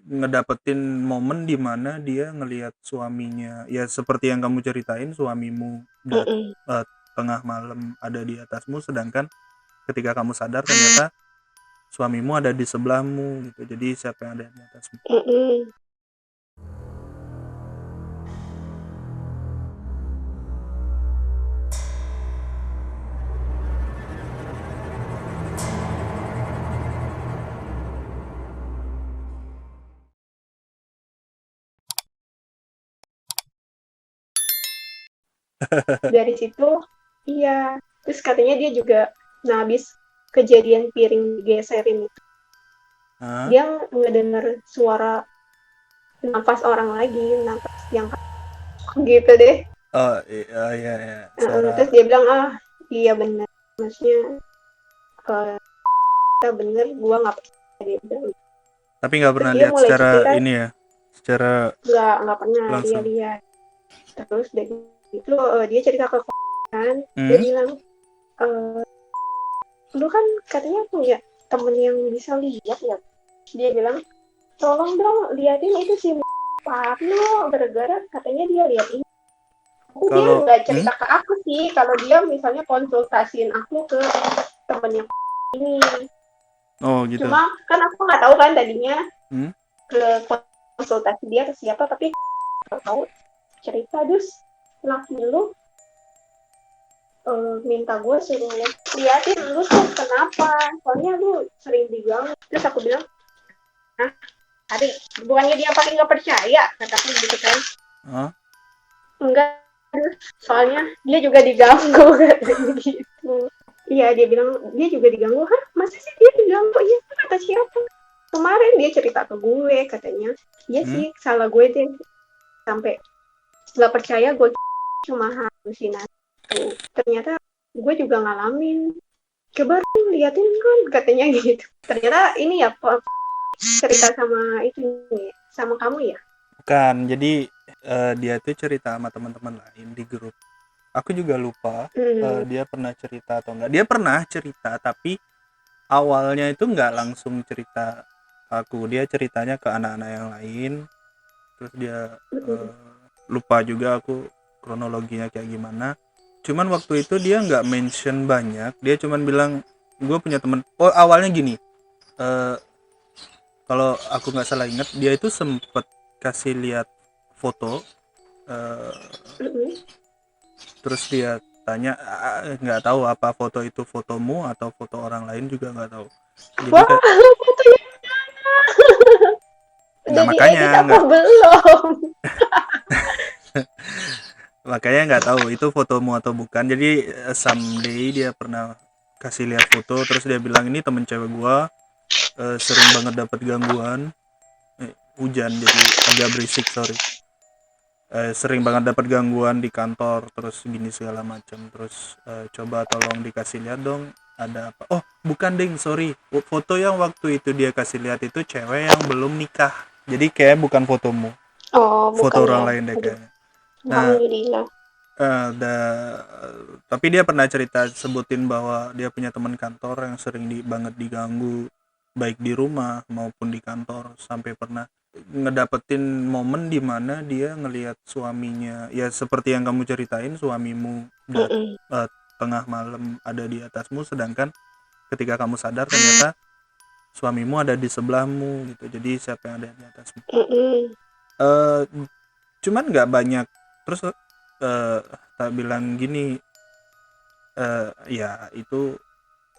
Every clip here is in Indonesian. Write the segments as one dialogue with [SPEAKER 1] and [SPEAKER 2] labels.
[SPEAKER 1] ngedapetin momen di mana dia ngelihat suaminya, ya seperti yang kamu ceritain, suamimu
[SPEAKER 2] Mm-mm.
[SPEAKER 1] tengah malam ada di atasmu, sedangkan ketika kamu sadar ternyata suamimu ada di sebelahmu gitu. Jadi siapa yang ada di atasmu?
[SPEAKER 2] Mm-mm. Dari situ, iya. Terus katanya dia juga, nah habis kejadian piring digeserin itu,
[SPEAKER 1] Hah?
[SPEAKER 2] dia ngedenger suara nafas orang lagi, nafas yang gitu deh.
[SPEAKER 1] Oh iya ya, suara.
[SPEAKER 2] Terus dia bilang, ah iya bener, maksudnya kita bener, gua nggak percaya, dia bilang.
[SPEAKER 1] Tapi nggak
[SPEAKER 2] Terus
[SPEAKER 1] pernah
[SPEAKER 2] dia
[SPEAKER 1] lihat
[SPEAKER 2] mulai
[SPEAKER 1] secara
[SPEAKER 2] cerita,
[SPEAKER 1] ini ya, secara
[SPEAKER 2] nggak pernah dia
[SPEAKER 1] langsung.
[SPEAKER 2] lihat. Terus dari itu dia cerita ke kan, dia
[SPEAKER 1] Hmm?
[SPEAKER 2] bilang, eh lu kan katanya punya temen yang bisa lihat ya. Dia bilang, tolong dong liatin itu si Parno, gara-gara katanya dia lihat ini. Dia
[SPEAKER 1] Kalau
[SPEAKER 2] nggak cerita ke aku sih kalau dia misalnya konsultasiin aku ke temennya ini.
[SPEAKER 1] oh gitu.
[SPEAKER 2] Cuma kan aku nggak tahu kan tadinya
[SPEAKER 1] Hmm?
[SPEAKER 2] ke konsultasi dia ke siapa, tapi nggak tahu cerita. Dus laki lu minta gue suruh liatin lu tuh kenapa, soalnya lu sering diganggu. Terus aku bilang, nah Ari, bukannya dia paling nggak percaya, kataku gitu kan.
[SPEAKER 1] Hah?
[SPEAKER 2] Enggak, soalnya dia juga diganggu katanya gitu. Iya, dia bilang dia juga diganggu. Hah, masa sih dia diganggu? Iya, kata siapa? Kemarin dia cerita ke gue katanya, iya
[SPEAKER 1] Hmm?
[SPEAKER 2] sih salah gue deh, sampai nggak percaya gue cuma halusinasi. Ternyata gue juga ngalamin. Coba liatin kan katanya gitu. Ternyata ini ya cerita sama itu nih, sama kamu ya.
[SPEAKER 1] Bukan, jadi dia tuh cerita sama teman-teman lain di grup. Aku juga lupa
[SPEAKER 2] Hmm.
[SPEAKER 1] dia pernah cerita atau enggak. Dia pernah cerita, tapi awalnya itu nggak langsung cerita ke aku. Dia ceritanya ke anak-anak yang lain. Terus dia
[SPEAKER 2] Hmm.
[SPEAKER 1] lupa juga aku kronologinya kayak gimana. Cuman waktu itu dia nggak mention banyak. Dia cuman bilang gue punya temen. Oh awalnya gini. eh, Kalau aku nggak salah inget, dia itu sempet kasih lihat foto. eh,
[SPEAKER 2] Hmm.
[SPEAKER 1] Terus dia tanya, nggak tahu apa foto itu fotomu atau foto orang lain juga nggak tahu. Jadi
[SPEAKER 2] Wah,
[SPEAKER 1] kayak
[SPEAKER 2] fotonya
[SPEAKER 1] nggak
[SPEAKER 2] udah diedit apa
[SPEAKER 1] nggak
[SPEAKER 2] belum?
[SPEAKER 1] makanya nggak tahu itu fotomu atau bukan. Jadi someday dia pernah kasih lihat foto, terus dia bilang ini temen cewek gua, sering banget dapat gangguan. Hujan jadi agak berisik, sorry. Sering banget dapat gangguan di kantor, terus gini segala macam. Terus coba tolong dikasih lihat dong ada apa. Oh bukan ding, sorry, foto yang waktu itu dia kasih lihat itu cewek yang belum nikah, jadi kayak bukan fotomu,
[SPEAKER 2] Oh,
[SPEAKER 1] foto
[SPEAKER 2] bukan
[SPEAKER 1] orang
[SPEAKER 2] ya.
[SPEAKER 1] lain deh
[SPEAKER 2] Aduh,
[SPEAKER 1] kayaknya. Nah
[SPEAKER 2] alhamdulillah.
[SPEAKER 1] tapi dia pernah cerita sebutin bahwa dia punya teman kantor yang sering banget diganggu, baik di rumah maupun di kantor, sampai pernah ngedapetin momen di mana dia ngelihat suaminya, ya seperti yang kamu ceritain, suamimu
[SPEAKER 2] Mm-mm.
[SPEAKER 1] eh, tengah malam ada di atasmu, sedangkan ketika kamu sadar ternyata suamimu ada di sebelahmu gitu. Jadi siapa yang ada di atasmu?
[SPEAKER 2] Mm-mm.
[SPEAKER 1] eh Cuman nggak banyak. Terus tak bilang gini, ya itu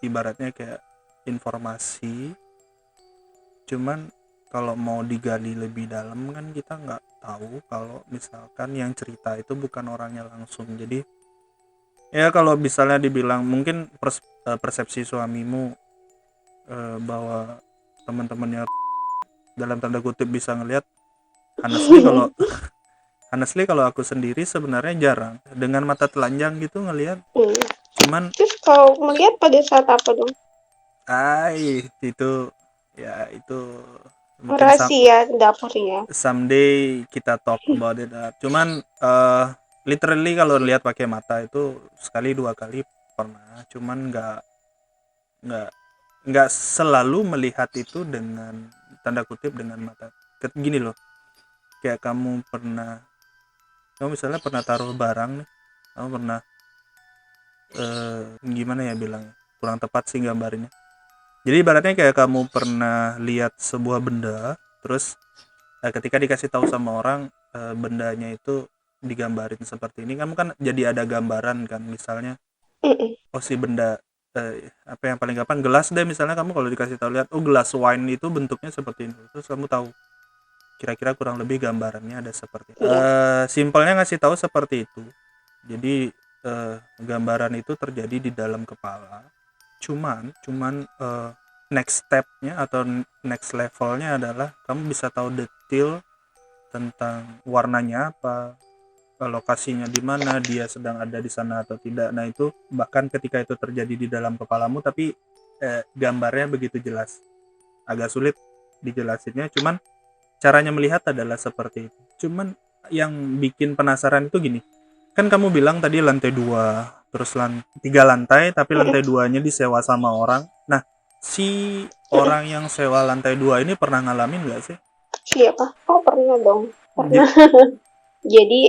[SPEAKER 1] ibaratnya kayak informasi, cuman kalau mau digali lebih dalam kan kita nggak tahu kalau misalkan yang cerita itu bukan orangnya langsung. Jadi ya kalau misalnya dibilang mungkin persepsi suamimu bahwa teman-temannya dalam tanda kutip bisa ngelihat, honestly kalau aku sendiri sebenarnya jarang dengan mata telanjang gitu ngelihat.
[SPEAKER 2] Mm.
[SPEAKER 1] Cuman
[SPEAKER 2] Terus kau melihat pada saat apa dong?
[SPEAKER 1] itu ya itu mungkin
[SPEAKER 2] Rahasia dapur ya.
[SPEAKER 1] someday kita talk about it. Cuman literally kalau lihat pakai mata itu sekali dua kali pernah, cuman nggak nggak selalu melihat itu dengan tanda kutip dengan mata Gini loh, kayak kamu misalnya pernah taruh barang nih, kamu pernah gimana ya bilangnya, kurang tepat sih gambarinnya. Jadi ibaratnya kayak kamu pernah lihat sebuah benda, terus ketika dikasih tahu sama orang bendanya itu digambarin seperti ini, kamu kan jadi ada gambaran kan, misalnya
[SPEAKER 2] Mm-mm.
[SPEAKER 1] oh si benda apa yang paling gampang gelas deh, misalnya kamu kalau dikasih tahu lihat oh gelas wine itu bentuknya seperti ini, terus kamu tahu kira-kira kurang lebih gambarannya ada seperti itu.
[SPEAKER 2] Iya.
[SPEAKER 1] Simpelnya ngasih tahu seperti itu. Jadi gambaran itu terjadi di dalam kepala. Cuman next stepnya atau next levelnya adalah kamu bisa tahu detail tentang warnanya apa, lokasinya di mana, dia sedang ada di sana atau tidak. Nah itu bahkan ketika itu terjadi di dalam kepalamu, tapi gambarnya begitu jelas. Agak sulit dijelasinnya, cuman caranya melihat adalah seperti itu. Cuman yang bikin penasaran itu gini, kan kamu bilang tadi lantai 2, terus 3 lantai, tapi
[SPEAKER 2] Mm-mm.
[SPEAKER 1] lantai 2-nya disewa sama orang. Nah, si
[SPEAKER 2] Mm-mm.
[SPEAKER 1] orang yang sewa lantai 2 ini pernah ngalamin nggak sih?
[SPEAKER 2] Siapa? Oh, pernah dong.
[SPEAKER 1] Di,
[SPEAKER 2] Pernah. Jadi,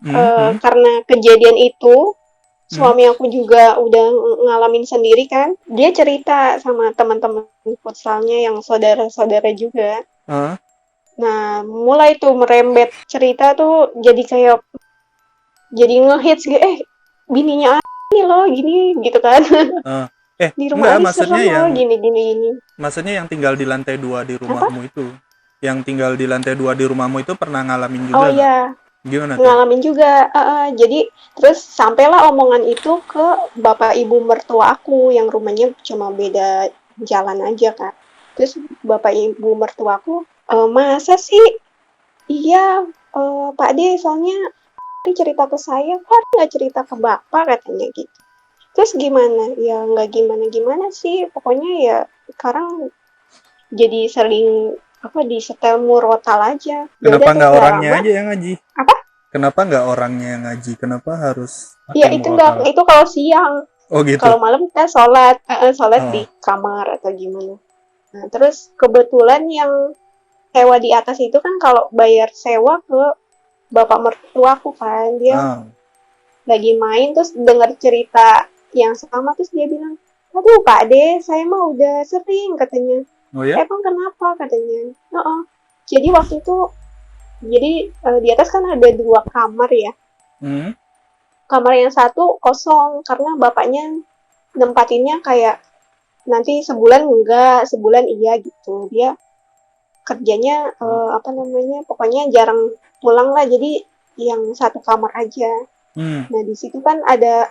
[SPEAKER 1] hmm, hmm,
[SPEAKER 2] karena kejadian itu,
[SPEAKER 1] hmm,
[SPEAKER 2] suami aku juga udah ngalamin sendiri kan. Dia cerita sama teman-teman futsalnya yang saudara-saudara juga.
[SPEAKER 1] ah,
[SPEAKER 2] Nah, mulai tuh merembet cerita tuh jadi kayak jadi ngehits gitu. Bininya ini loh gini gitu kan.
[SPEAKER 1] ah.
[SPEAKER 2] Di rumah
[SPEAKER 1] Enggak,
[SPEAKER 2] Adi serem loh gini gini gini.
[SPEAKER 1] maksudnya yang tinggal di lantai 2 di
[SPEAKER 2] Apa?
[SPEAKER 1] rumahmu itu. Yang tinggal di lantai 2 di rumahmu itu pernah ngalamin
[SPEAKER 2] Oh
[SPEAKER 1] juga nggak?
[SPEAKER 2] iya,
[SPEAKER 1] Gimana tuh?
[SPEAKER 2] ngalamin juga. Jadi terus sampailah omongan itu ke bapak ibu mertua aku yang rumahnya cuma beda jalan aja kan. Terus bapak ibu mertuaku, masa sih? Iya, Pak D, soalnya dia cerita ke saya, kok nggak cerita ke bapak katanya gitu. Terus gimana? Ya nggak gimana-gimana sih, pokoknya ya sekarang jadi sering apa di setel murotal aja. Ya
[SPEAKER 1] Kenapa
[SPEAKER 2] udah terus
[SPEAKER 1] nggak
[SPEAKER 2] nggak
[SPEAKER 1] orangnya
[SPEAKER 2] lama.
[SPEAKER 1] aja yang ngaji?
[SPEAKER 2] Apa?
[SPEAKER 1] Kenapa nggak orangnya yang ngaji? Kenapa harus
[SPEAKER 2] Iya
[SPEAKER 1] pakai
[SPEAKER 2] itu enggak,
[SPEAKER 1] murotal?
[SPEAKER 2] itu kalau siang.
[SPEAKER 1] Oh gitu.
[SPEAKER 2] Kalau malam kita sholat di
[SPEAKER 1] Oh.
[SPEAKER 2] kamar atau gimana. Nah, terus kebetulan yang sewa di atas itu kan kalau bayar sewa ke bapak mertuaku kan, dia
[SPEAKER 1] Ah.
[SPEAKER 2] lagi main terus dengar cerita yang sama terus dia bilang, aduh Pak De, saya mah udah sering katanya.
[SPEAKER 1] Oh ya?
[SPEAKER 2] Emang kenapa katanya? Jadi waktu itu, jadi di atas kan ada 2 kamar ya.
[SPEAKER 1] Hmm.
[SPEAKER 2] Kamar yang satu kosong karena bapaknya nempatinnya kayak nanti sebulan enggak, sebulan iya gitu. Dia kerjanya apa namanya, pokoknya jarang pulang lah. Jadi yang satu kamar aja.
[SPEAKER 1] Hmm.
[SPEAKER 2] Nah di situ kan ada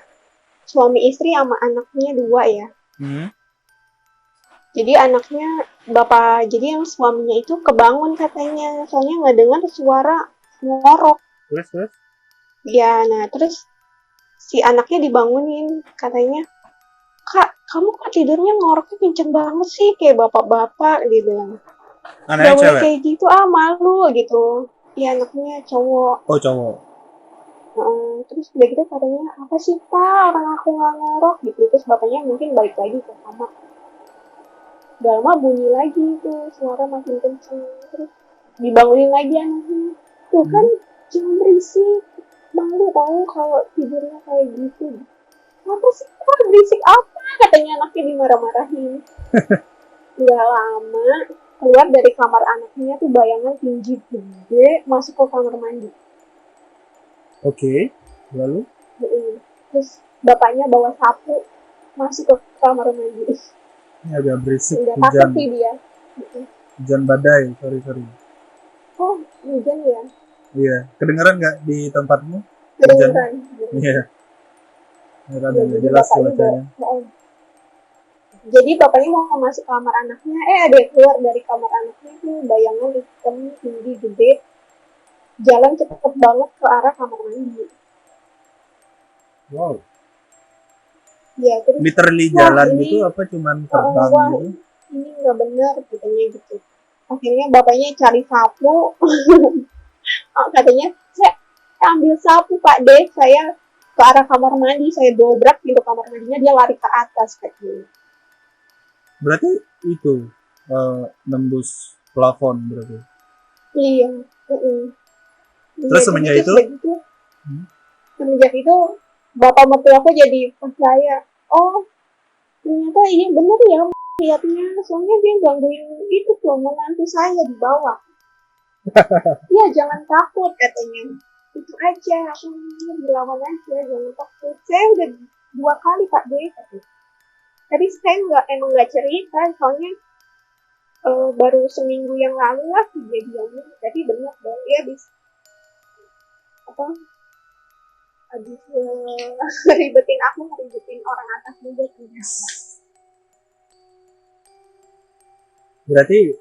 [SPEAKER 2] suami istri sama anaknya 2 ya.
[SPEAKER 1] Hmm.
[SPEAKER 2] Jadi anaknya jadi yang suaminya itu kebangun katanya, soalnya nggak dengar suara ngorok.
[SPEAKER 1] Terus?
[SPEAKER 2] Ya, nah terus si anaknya dibangunin, katanya, Kak, kamu kok tidurnya ngoroknya kenceng banget sih, kayak bapak-bapak, dia bilang. Gak
[SPEAKER 1] Anaknya
[SPEAKER 2] boleh
[SPEAKER 1] cewek?
[SPEAKER 2] kayak gitu, malu gitu. Ya anaknya cowok.
[SPEAKER 1] Oh cowok.
[SPEAKER 2] Terus udah gitu katanya, apa sih Pak, orang aku nggak ngorok gitu. Terus bapaknya mungkin balik lagi ke kamar. Gak lama bunyi lagi tuh, suara makin kenceng. Terus dibangunin lagi anaknya. Tuh kan, jangan berisik. Malu tahu kalau tidurnya kayak gitu. Apa sih Pak, berisik apa? Katanya anaknya dimarah-marahin. Gak lama, keluar dari kamar anaknya tuh bayangan tinggi gede masuk ke kamar mandi.
[SPEAKER 1] Oke. Lalu?
[SPEAKER 2] Terus bapaknya bawa sapu masuk ke kamar mandi.
[SPEAKER 1] Ini agak berisik.
[SPEAKER 2] Udah takut sih
[SPEAKER 1] Hujan.
[SPEAKER 2] dia.
[SPEAKER 1] Hujan badai. Sorry.
[SPEAKER 2] Oh, hujan ya?
[SPEAKER 1] Iya. Kedengeran nggak di tempatmu? Hujannya?
[SPEAKER 2] Kedengeran.
[SPEAKER 1] Iya. Kedengeran
[SPEAKER 2] Ya,
[SPEAKER 1] nggak
[SPEAKER 2] jadi
[SPEAKER 1] jelas
[SPEAKER 2] bapaknya
[SPEAKER 1] cuacanya.
[SPEAKER 2] jadi bapaknya mau masuk kamar anaknya, ada yang keluar dari kamar anaknya tuh bayangan hitam tinggi gede, jalan cepet banget ke arah kamar mandi.
[SPEAKER 1] Wow.
[SPEAKER 2] Ya terus,
[SPEAKER 1] Literally
[SPEAKER 2] wah
[SPEAKER 1] jalan
[SPEAKER 2] ini,
[SPEAKER 1] gitu apa cuman terbang
[SPEAKER 2] wah
[SPEAKER 1] gitu?
[SPEAKER 2] ini nggak benar katanya gitu. Akhirnya bapaknya cari sapu, katanya saya ambil sapu Pak Deh, saya ke arah kamar mandi, saya dobrak pintu kamar mandinya, dia lari ke atas katanya.
[SPEAKER 1] Berarti itu nembus plafon berarti.
[SPEAKER 2] Iya. Mm-mm. Iya,
[SPEAKER 1] Terus
[SPEAKER 2] jadi
[SPEAKER 1] semenjak
[SPEAKER 2] terus
[SPEAKER 1] itu,
[SPEAKER 2] begitu.
[SPEAKER 1] hmm,
[SPEAKER 2] Semenjak itu bapak mertua aku jadi percaya. Oh, ternyata iya bener ya lihatnya. Soalnya dia gangguin itu tuh menantu saya di bawah. Iya, jangan takut katanya. Itu aja, aku dilawan aja, jangan takut. Saya udah 2 kali Pak D. Tapi saya emang nggak cerita, soalnya baru seminggu yang lalu lah kejadiannya. Tapi benar dong, dia habis apa? Habis ribetin aku, ngeribetin orang atas juga punya.
[SPEAKER 1] berarti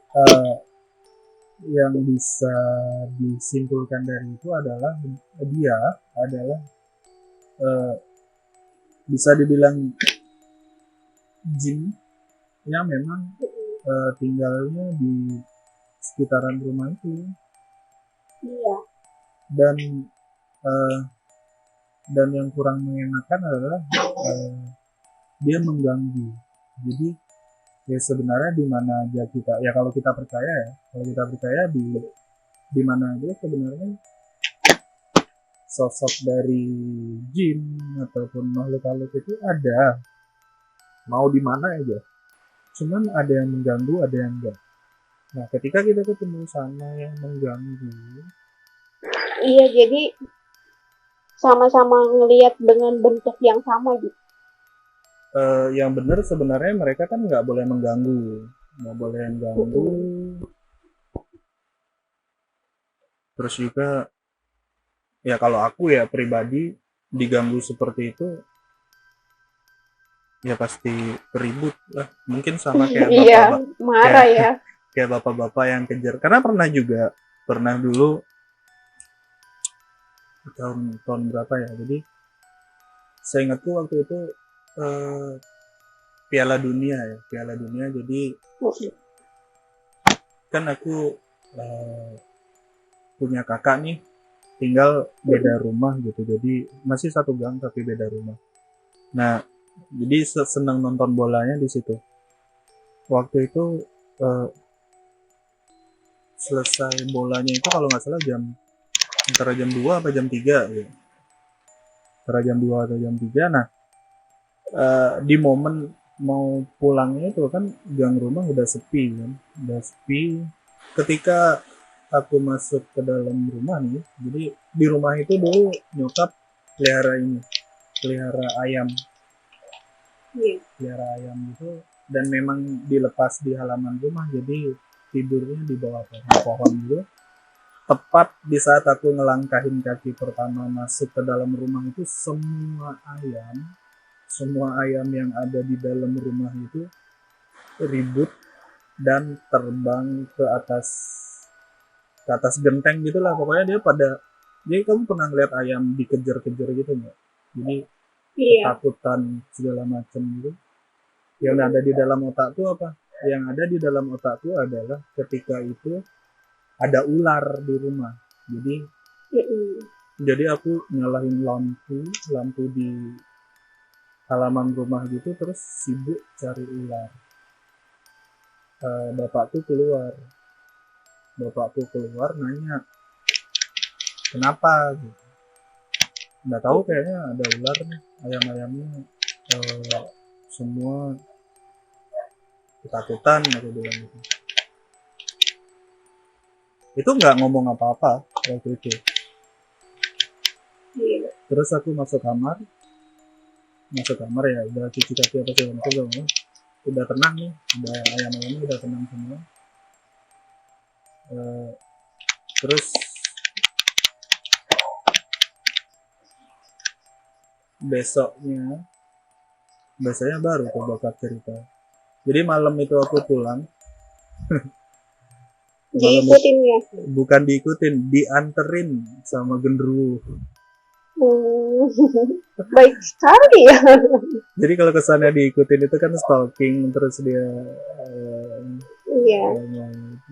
[SPEAKER 1] yang bisa disimpulkan dari itu adalah dia adalah eh, bisa dibilang jin yang memang tinggalnya di sekitaran rumah itu.
[SPEAKER 2] Iya.
[SPEAKER 1] Dan eh, dan yang kurang mengenakan adalah eh, dia mengganggu. Jadi ya sebenarnya di mana aja kita, ya kalau kita percaya, ya kalau kita percaya di mana aja sebenarnya sosok dari jin ataupun makhluk halus itu ada, mau di mana aja, cuman ada yang mengganggu ada yang enggak. Nah ketika kita ketemu sama yang mengganggu,
[SPEAKER 2] Iya, jadi sama-sama ngelihat dengan bentuk yang sama gitu.
[SPEAKER 1] yang benar sebenarnya mereka kan nggak boleh mengganggu, nggak boleh mengganggu. Terus juga ya kalau aku ya pribadi diganggu seperti itu ya pasti ribut lah, mungkin sama kayak
[SPEAKER 2] Iya,
[SPEAKER 1] bapak
[SPEAKER 2] marah
[SPEAKER 1] kayak
[SPEAKER 2] ya.
[SPEAKER 1] kayak bapak-bapak yang kejar, karena pernah juga, pernah dulu tahun berapa ya, jadi saya ingatku waktu itu eh, Piala Dunia ya, Piala Dunia. Jadi kan aku eh, punya kakak nih, tinggal beda rumah gitu, jadi masih satu gang tapi beda rumah. Nah jadi senang nonton bolanya di situ. Waktu itu eh, selesai bolanya itu kalau nggak salah antara jam 2 apa jam 3 ya. Antara jam 2 atau jam 3. Nah, di momen mau pulangnya itu kan gang rumah udah sepi kan. Udah sepi. Ketika aku masuk ke dalam rumah nih, jadi di rumah itu dulu nyokap pelihara ini, pelihara ayam,
[SPEAKER 2] Iya.
[SPEAKER 1] pelihara ayam gitu, dan memang dilepas di halaman rumah, jadi tidurnya di bawah pohon gitu. Tepat di saat aku ngelangkahin kaki pertama masuk ke dalam rumah itu, semua ayam yang ada di dalam rumah itu ribut dan terbang ke atas genteng gitulah, pokoknya dia pada, jadi kamu pernah ngeliat ayam dikejar-kejar gitu nggak, jadi
[SPEAKER 2] Iya.
[SPEAKER 1] ketakutan segala macam gitu. Yang ada di dalam otak tuh apa, yang ada di dalam otak tuh adalah ketika itu ada ular di rumah. Jadi aku nyalahin lampu di halaman rumah gitu, terus sibuk cari ular. Bapakku keluar nanya kenapa gitu. Nggak tahu, kayaknya ada ular nih, ayam-ayamnya semua ketakutan, aku bilang gitu. Itu nggak ngomong apa-apa waktu itu.
[SPEAKER 2] Iya.
[SPEAKER 1] Terus aku masuk kamar ya, udah cuci kaki apa segala macam, udah tenang nih, udah ayam-ayamnya udah tenang semua. Terus besoknya baru tuh bakat cerita. Jadi malam itu aku pulang.
[SPEAKER 2] Diikutin ya.
[SPEAKER 1] Bukan diikutin, dianterin sama genderuwo.
[SPEAKER 2] Baik sekali ya.
[SPEAKER 1] Jadi kalau kesannya diikutin itu kan stalking, terus dia
[SPEAKER 2] Iya.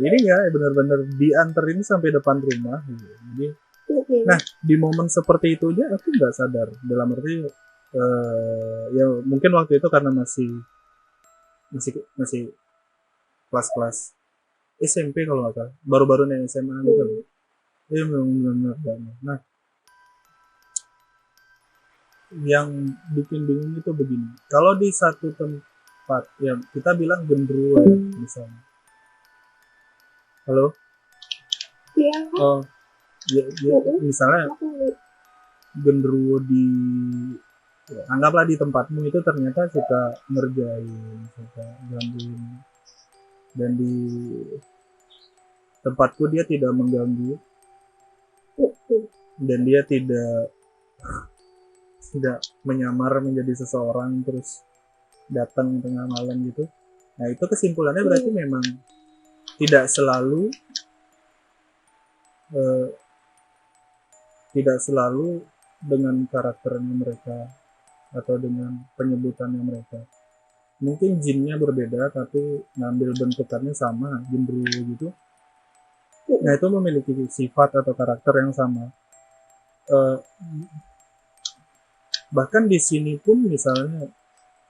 [SPEAKER 1] ini ya benar-benar dianterin sampai depan rumah gitu. Jadi nah di momen seperti itu aja aku nggak sadar, dalam arti ya mungkin waktu itu karena masih kelas-kelas SMP kalau nggak salah, baru-baru nih SMA gitu. Iya benar-benar. Nah, yang bikin bingung itu begini, kalau di satu tempat ya kita bilang genderuwo ya misalnya, halo,
[SPEAKER 2] Iya.
[SPEAKER 1] oh ya, misalnya genderuwo di ya, anggaplah di tempatmu itu ternyata suka ngerjain, suka gangguin, dan di tempatku dia tidak mengganggu dan dia tidak menyamar menjadi seseorang terus datang tengah malam gitu. Nah itu kesimpulannya berarti memang tidak selalu tidak selalu dengan karakternya mereka atau dengan penyebutannya mereka. Mungkin jinnya berbeda tapi ngambil bentukannya sama, genderuwo gitu. Nah itu memiliki sifat atau karakter yang sama. Bahkan di sini pun misalnya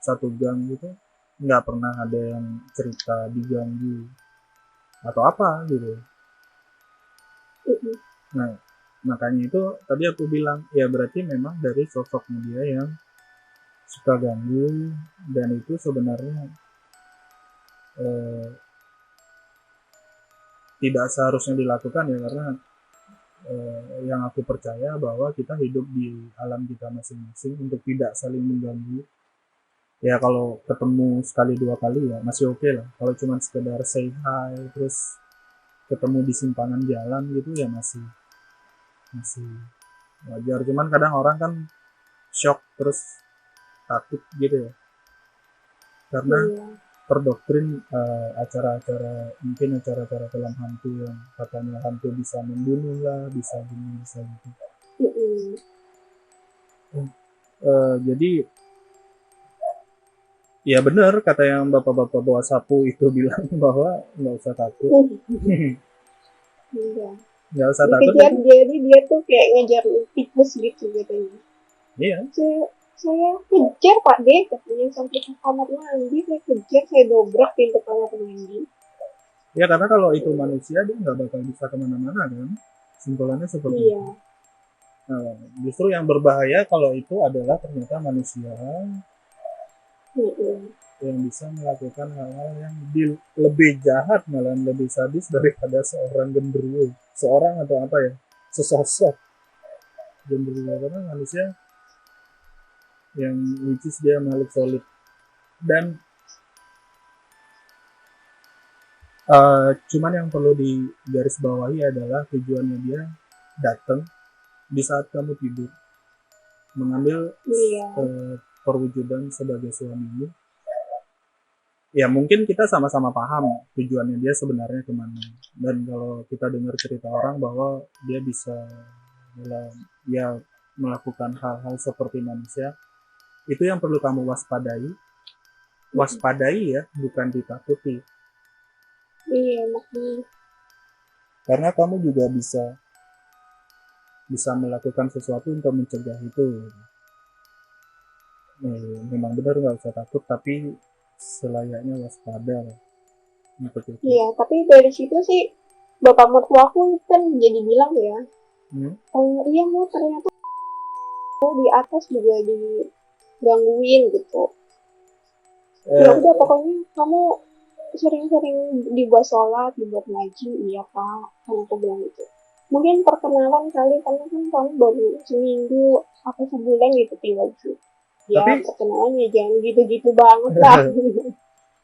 [SPEAKER 1] satu gang gitu nggak pernah ada yang cerita diganggu atau apa gitu. Nah makanya itu tadi aku bilang ya berarti memang dari sosoknya dia yang suka ganggu, dan itu sebenarnya tidak seharusnya dilakukan ya, karena yang aku percaya bahwa kita hidup di alam kita masing-masing untuk tidak saling mengganggu. Ya kalau ketemu sekali dua kali ya masih oke lah, kalau cuma sekedar say hi terus ketemu di simpangan jalan gitu ya masih wajar. Cuman kadang orang kan shock terus takut gitu ya, karena terdoktrin acara-acara mungkin acara-acara film hantu yang katanya hantu bisa membunuh lah, bisa gini bisa gitu. Jadi ya benar kata yang bapak-bapak bawa sapu itu bilang bahwa nggak usah takut. Nggak usah takut.
[SPEAKER 2] Jadi dia tuh kayak ngejar tikus gitu katanya.
[SPEAKER 1] Iya.
[SPEAKER 2] Saya kejar Pak D, katanya sampai ke kamar mandi, saya kejar, saya dobrak pintu kamar mandi.
[SPEAKER 1] Ya karena kalau itu manusia dia nggak bakal bisa kemana-mana kan, simpulannya seperti itu. Nah, justru yang berbahaya kalau itu adalah ternyata manusia yang bisa melakukan hal-hal yang lebih jahat, malah lebih sadis daripada seorang genderuwo, seorang atau apa ya, sesosok genderuwo, karena manusia yang which is dia makhluk solid. Dan cuman yang perlu digarisbawahi adalah tujuannya dia datang di saat kamu tidur, mengambil perwujudan sebagai suamimu. Ya mungkin kita sama-sama paham tujuannya dia sebenarnya kemana, dan kalau kita dengar cerita orang bahwa dia bisa ya melakukan hal-hal seperti manusia, itu yang perlu kamu waspadai ya, bukan ditakuti.
[SPEAKER 2] Iya, makanya.
[SPEAKER 1] Karena kamu juga bisa melakukan sesuatu untuk mencegah itu. Memang benar nggak usah takut, tapi selayaknya waspada.
[SPEAKER 2] Iya, tapi dari situ sih bapak mertuaku kan jadi bilang ya, iya mau ternyata di atas juga digangguin gitu. Ya udah pokoknya kamu sering-sering dibuat sholat, dibuat ngaji, iya Pak, kan aku bilang gitu. Mungkin perkenalan kali, karena kan kamu baru seminggu apa sebulan gitu tinggal sih. Ya tapi, perkenalan ya jangan gitu-gitu banget lah.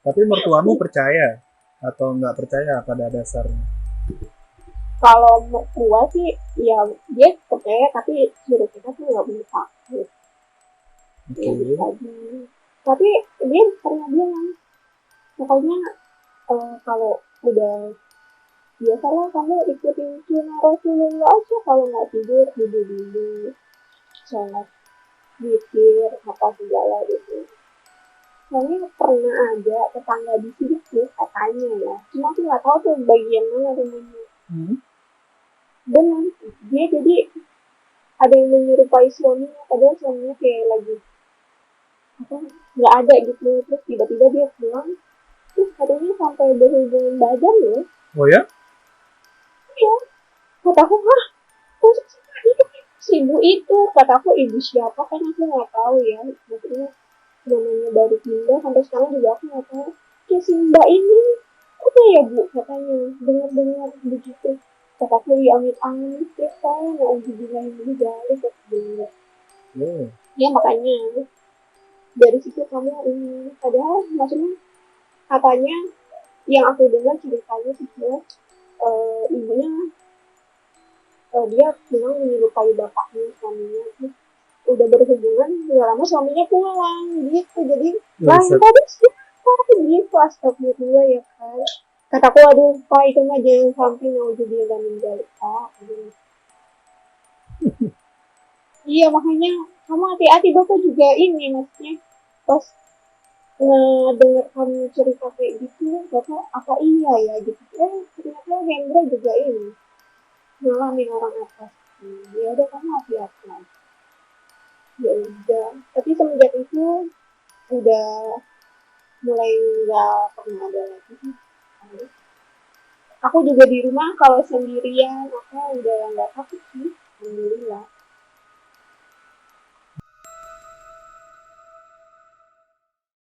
[SPEAKER 1] Tapi mertuamu percaya atau nggak percaya pada dasarnya?
[SPEAKER 2] Kalau mertua sih ya dia percaya, tapi suruh kita tuh nggak boleh takut. Tapi dia pernah bilang, pokoknya kalau udah biasalah kamu ikutin sunnah Rasulullah aja, kalau nggak tidur dulu sholat zikir apa segala gitu. Soalnya pernah ada tetangga di sini tuh katanya ya, cuma aku nggak tahu tuh bagian mana rumahnya. Benar, dia jadi ada yang menyerupai suaminya, padahal suaminya kayak lagi apa nggak ada gitu, terus tiba-tiba dia pulang, terus katanya sampai berhubungan badan loh.
[SPEAKER 1] Oh ya?
[SPEAKER 2] Iya, kataku, hah, masa sih si ibu itu, kataku ibu siapa kan aku nggak tahu ya, maksudnya namanya baru pindah sampai sekarang juga aku nggak tahu. Ya si mbak ini apa ya bu katanya, dengar-dengar begitu. Kataku ya amit-amit ya saya mau dibilang juga kata
[SPEAKER 1] Oh.
[SPEAKER 2] ya makanya dari situ kamu ini padahal maksudnya katanya yang aku dengar ceritanya sih ibunya dia memang menyerupai bapaknya suaminya terus udah berhubungan gak lama suaminya pulang gitu jadi lah
[SPEAKER 1] Buset.
[SPEAKER 2] tadi siapa gitu astagfirullah ya kan kataku aduh pak itu mah jangan sampai mau jadi dan menjadi pak iya makanya kamu hati-hati bapak juga ini maksudnya pas ngedenger kamu cerita kayak gitu bapak apa iya ya gitu ternyata Hendra juga ini ngalamin orang atas ya udah kamu hati-hati ya udah tapi semenjak itu udah mulai nggak pernah ada lagi sih. Aku juga di rumah kalau sendirian aku udah nggak takut sih